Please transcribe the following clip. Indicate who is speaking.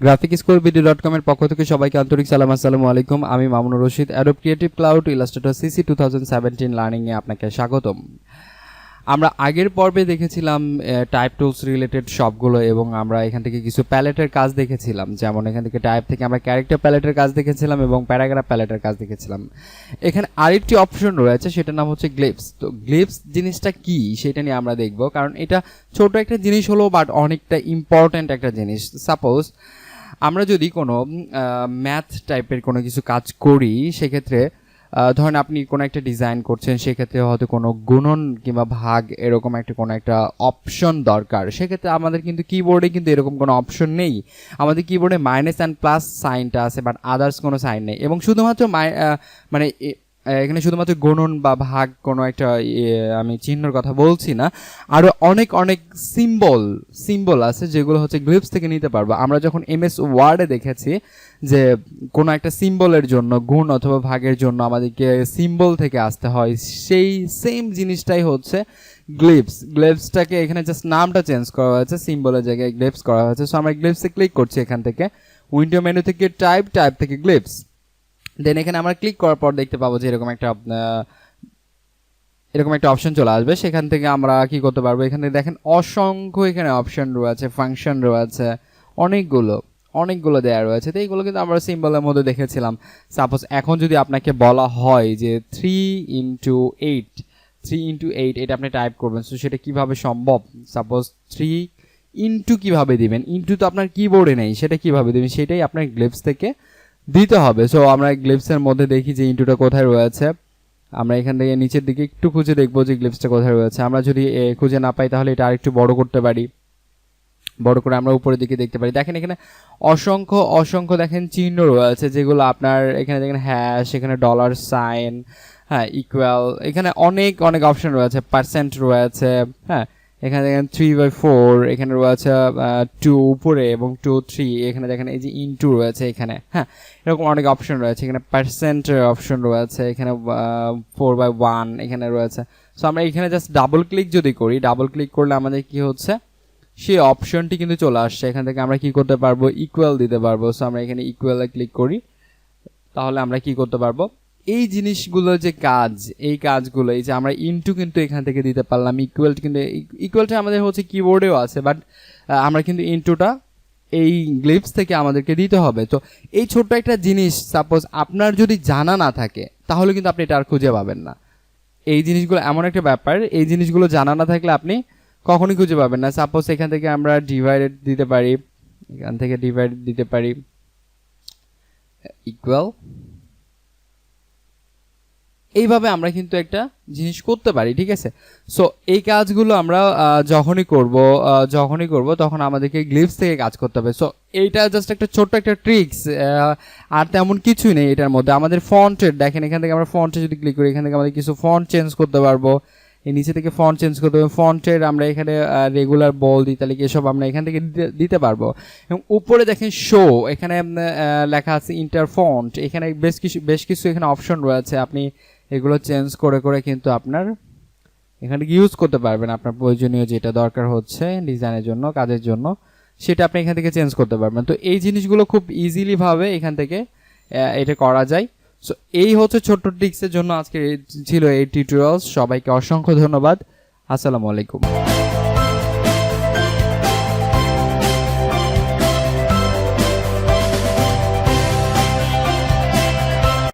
Speaker 1: graphicschoolvideo.com এর পক্ষ থেকে সবাইকে আন্তরিক সালাম। আসসালামু আলাইকুম। আমি Mamunur Rashid, Adobe Creative Cloud Illustrator CC 2017 learning এ আপনাকে স্বাগতম। আমরা আগের পর্বে দেখেছিলাম টাইপ টুলস রিলেটেড সবগুলো, এবং আমরা এখান থেকে কিছু প্যালেটের কাজ দেখেছিলাম। যেমন এখান থেকে টাইপ থেকে আমরা ক্যারেক্টার প্যালেটের কাজ দেখেছিলাম এবং প্যারাগ্রাফ প্যালেটের কাজ দেখেছিলাম। এখানে আরেকটি অপশন রয়েছে, সেটার নাম হচ্ছে গ্লিপস। তো গ্লিপস জিনিসটা কি সেটা নিয়ে আমরা দেখব, কারণ এটা ছোট একটা জিনিস হলো বাট অনেকটা ইম্পর্ট্যান্ট একটা জিনিস। সাপোজ আমরা যদি কোনো ম্যাথ টাইপের কোনো কিছু কাজ করি, সেক্ষেত্রে ধরেন আপনি কোনো একটা ডিজাইন করছেন, সেক্ষেত্রে হয়তো কোনো গুণন কিংবা ভাগ এরকম একটা কোনো একটা অপশন দরকার। সেক্ষেত্রে আমাদের কিন্তু কিবোর্ডে কিন্তু এরকম কোনো অপশন নেই। আমাদের কিবোর্ডে মাইনাস অ্যান্ড প্লাস সাইনটা আছে, বাট আদার্স কোনো সাইন নেই। এবং শুধুমাত্র মানে এখানে শুধুমাত্র গুণন বা ভাগ কোনো একটা আমি চিহ্নর কথা বলছি না, আরও অনেক অনেক সিম্বল আছে যেগুলো হচ্ছে গ্লিপস থেকে নিতে পারবো। আমরা যখন এমএস ওয়ার্ডে দেখেছি যে কোনো একটা সিম্বলের জন্য, গুণ অথবা ভাগের জন্য আমাদেরকে সিম্বল থেকে আসতে হয়, সেই সেম জিনিসটাই হচ্ছে গ্লিপসটাকে এখানে জাস্ট নামটা চেঞ্জ করা হয়েছে, সিম্বলের জায়গায় গ্লিপস করা হয়েছে। সো আমরা গ্লিপসে ক্লিক করছি, এখান থেকে উইন্ডো মেনু থেকে টাইপ থেকে গ্লিপস। দেন এখানে আমরা ক্লিক করার পর দেখতে পাবো যে এরকম একটা অপশন চলে আসবে। সেখান থেকে আমরা কি করতে পারবো, এখানে দেখেন অসংখ্য এখানে অপশন রয়েছে, ফাংশন রয়েছে, অনেকগুলো দেওয়া রয়েছে। তো এইগুলো কিন্তু আমরা সিম্বলের মধ্যে দেখেছিলাম। সাপোজ এখন যদি আপনাকে বলা হয় যে 3x8 এটা আপনি টাইপ করবেন, সো সেটা কিভাবে সম্ভব? সাপোজ 3 ইন্টু কিভাবে দিবেন, ইন্টু তো আপনার কিবোর্ডে নেই, সেটা কিভাবে দিবেন সেটাই আপনার গ্লিপস থেকে দিতে হবে। সো আমরা গ্লিপসের মধ্যে দেখি যে ইন্টুটা কোথায় রয়েছে। আমরা এখান থেকে নিচের দিকে একটু খুঁজে দেখবো যে গ্লিপসটা কোথায় রয়েছে। আমরা যদি খুঁজে না পাই তাহলে এটা আরেকটু বড় করতে পারি, বড় করে আমরা উপরের দিকে দেখতে পারি। দেখেন এখানে অসংখ্য দেখেন চিহ্ন রয়েছে, যেগুলো আপনার এখানে দেখেন হ্যাশ, এখানে ডলার সাইন, হ্যাঁ, ইকুয়াল, এখানে অনেক অপশন রয়েছে, পার্সেন্ট রয়েছে, হ্যাঁ, এখানে দেখেন 3/4, এখানে রয়েছে 2 উপরে এবং 2 3, এখানে দেখেন এই যে ইনটু রয়েছে এখানে, হ্যাঁ, এরকম অনেক অপশন রয়েছে। এখানে পার্সেন্টের অপশন রয়েছে, এখানে 4/1 এখানে রয়েছে। সো আমরা এখানে জাস্ট ডাবল ক্লিক যদি করি, ডাবল ক্লিক করলে আমাদের কি হচ্ছে, সেই অপশনটি কিন্তু চলে আসছে। এখান থেকে আমরা কি করতে পারবো, ইকুয়াল দিতে পারবো। সো আমরা এখানে ইকুয়ালে ক্লিক করি, তাহলে আমরা কি করতে পারবো, এই জিনিসগুলো যে এই কাজগুলো, এই যে আমরা ইনটু কিন্তু এখান থেকে দিতে পারলাম, ইকুয়ালটা আমাদের হচ্ছে কিবোর্ডেও আছে, বাট আমরা কিন্তু ইনটুটা এই গ্লিপস থেকে আমাদেরকে দিতে হবে। তো এই ছোট্ট একটা জিনিস সাপোজ আপনার যদি জানা না থাকে, তাহলে কিন্তু আপনি এটা আর খুঁজে পাবেন না। এই জিনিসগুলো এমন একটা ব্যাপার, এই জিনিসগুলো জানা না থাকলে আপনি কখনই খুঁজে পাবেন না। সাপোজ এখান থেকে আমরা ডিভাইডেড দিতে পারি, এখান থেকে ডিভাইড দিতে পারি, ইকুয়াল, এইভাবে আমরা কিন্তু একটা জিনিস করতে পারি, ঠিক আছে। সো এই কাজগুলো আমরা যখনই করব তখন আমাদেরকে গ্লিপস থেকে কাজ করতে হবে। সো এইটা জাস্ট একটা ছোট্ট একটা ট্রিক্স, আর তেমন কিছুই নেই এটার মধ্যে। আমাদের ফন্টের দেখেন, এখান থেকে আমরা ফন্টে যদি ক্লিক করি, এখান থেকে আমাদের কিছু ফন্ট চেঞ্জ করতে পারবো। এই নিচে থেকে ফন্ট চেঞ্জ করতে হবে, ফন্টের আমরা এখানে রেগুলার, বোল্ড, ইতালিক এসব আমরা এখান থেকে দিতে পারবো। এবং উপরে দেখেন শো, এখানে লেখা আছে ইন্টার ফন্ট, এখানে বেশ কিছু এখানে অপশন রয়েছে। আপনি এগুলো চেঞ্জ করে কিন্তু আপনার এখানে ইউজ করতে পারবেন, আপনার প্রয়োজনীয় যেটা দরকার হচ্ছে ডিজাইনের জন্য, কাজের জন্য, সেটা আপনি এখান থেকে চেঞ্জ করতে পারবেন। তো এই জিনিসগুলো খুব ইজিলি ভাবে এখান থেকে এটা করা যায়। সো এই হচ্ছে ছোট্ট ট্রিক্সের জন্য আজকে ছিল এই টিউটোরিয়াল। সবাইকে অসংখ্য ধন্যবাদ। আসসালামু আলাইকুম।